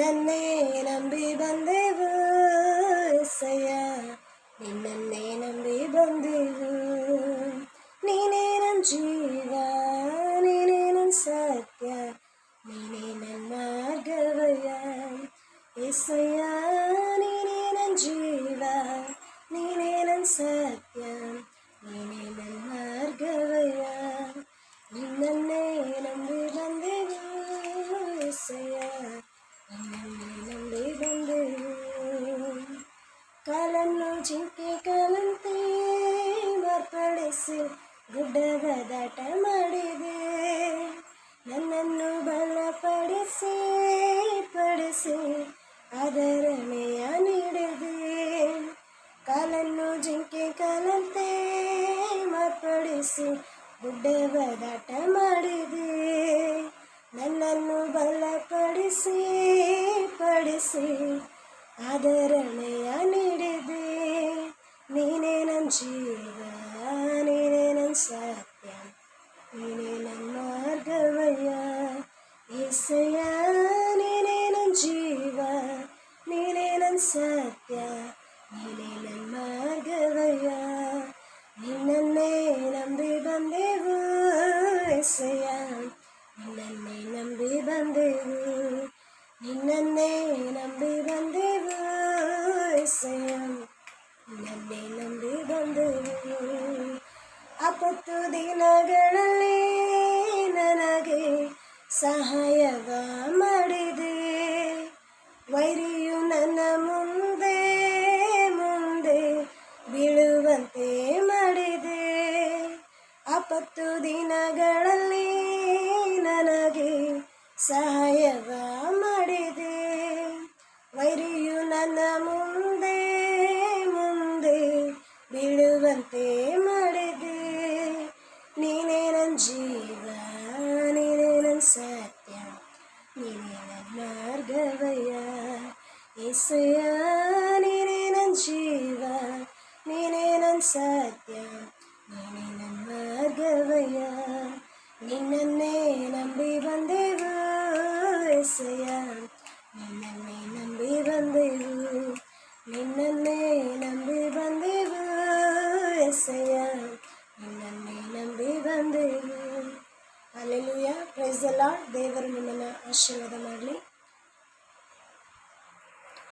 ನಿನ್ನನ್ನೇ ನಂಬಿ ಬಂದೆವು ಎಸಯ್ಯ, ನಿನ್ನನ್ನೇ ನಂಬಿ ಬಂದೆವು. ನೀನೇ ನನ್ನ ಜೀವ, ನೀನೇ ನನ್ನ ಸತ್ಯ, ನೀನೇ ನನ್ನ ಮಾರ್ಗವಯ್ಯ ಎಸಯ್ಯ. ನೀನೇ ನನ್ನ ಜೀವ, ನೀನೇ ನನ್ನ ಸತ್ಯ, ನೀನೇ ನನ್ನ ಮಾರ್ಗವಯ್ಯ. ನಿನ್ನನ್ನೇ ನಂಬಿ ಬಂದೆವು ಎಸಯ್ಯ, ನಿನ್ನನ್ನೇ ನಂಬಿ ಬಂದೆವು. ಕಾಲನ್ನು ಜಿಂಕೆ ಕಾಲಂತೆ ಮಾರ್ಪಡಿಸಿ ಗುಡ್ಡದ ದಾಟ ಮಾಡಿದೆ, ನನ್ನನ್ನು ಬಲಪಡಿಸಿ ಆದರಣೆಯ ನೀಡಿದೆ. ಕಾಲನ್ನು ಜಿಂಕೆ ಕಾಲಂತೆ ಮಾರ್ಪಡಿಸಿ ಗುಡ್ಡದ ದಾಟ ಮಾಡಿದೆ, ನನ್ನನ್ನು ಬಲಪಡಿಸಿ ಆದರಣೆಯ ನೀಡಿದೆ. ನೀನೇ ನನ್ನ ಜೀವ, ನೀನೇ ನನ್ನ ಸತ್ಯ, ನೀನೇ ನನ್ನ ಮಾರ್ಗವಯ್ಯ ಎಸಯ್ಯ. ನೀನೇ ನನ್ನ ಜೀವ, ನೀನೇ ನನ್ನ ಸತ್ಯ, ನೀನೇ ನನ್ನ ಮಾರ್ಗವಯ್ಯ. ನಿನ್ನನ್ನೇ ನಂಬಿ ಬಂದೆವು ಎಸಯ್ಯ, ನಿನ್ನನ್ನೇ ನಂಬಿ ಬಂದೆವು. ನಿನ್ನನ್ನೇ ನಂಬಿ ಬಂದೆವು ಎಸಯ್ಯ, ನಿನ್ನನ್ನೇ ನಂಬಿ ಬಂದೆವು. ಆಪತ್ತು ದಿನಗಳಲ್ಲಿ ನನಗೆ ಸಹಾಯವ ಮಾಡಿದೆ, ವೈರಿಯು ನನ್ನ ಮುಂದೆ ಬೀಳುವಂತೆ ಮಾಡಿದೆ. ಆಪತ್ತು ದಿನಗಳಲ್ಲಿ ನನಗೆ ಸಹಾಯವ ಮಾಡಿದೆ, ವೈರಿಯು ನನ್ನ ಮುಂದೆ ಬೀಳುವಂತೆ ಮಾಡಿದೆ. ನೀನೇ ನನ್ನ ಜೀವ, ನೀನೇ ನನ್ನ ಸತ್ಯ, ನೀನೇ ನನ್ನ ಮಾರ್ಗವಯ್ಯ ಎಸಯ್ಯ. ನೀನೇ ನನ್ನ ಜೀವ, ನೀನೇ ನನ್ನ ಸತ್ಯ, ನೀನೇ ನನ್ನ ಮಾರ್ಗವಯ್ಯ. ನಿನ್ನನ್ನೇ ನಂಬಿ ಬಂದೆವು ಎಸಯ್ಯ, ನಿನ್ನನ್ನೇ ನಂಬಿ ಬಂದೆವು. ನಿನ್ನನ್ನೇ ನಂಬಿ ಬಂದೆವು ಎಸಯ್ಯ, ನಿನ್ನನ್ನೇ ನಂಬಿ ಬಂದೆವು. Hallelujah, praise the lord. ದೇವರು ನಿಮ್ಮನ್ನು ಆಶೀರ್ವಾದ ಮಾಡಲಿ.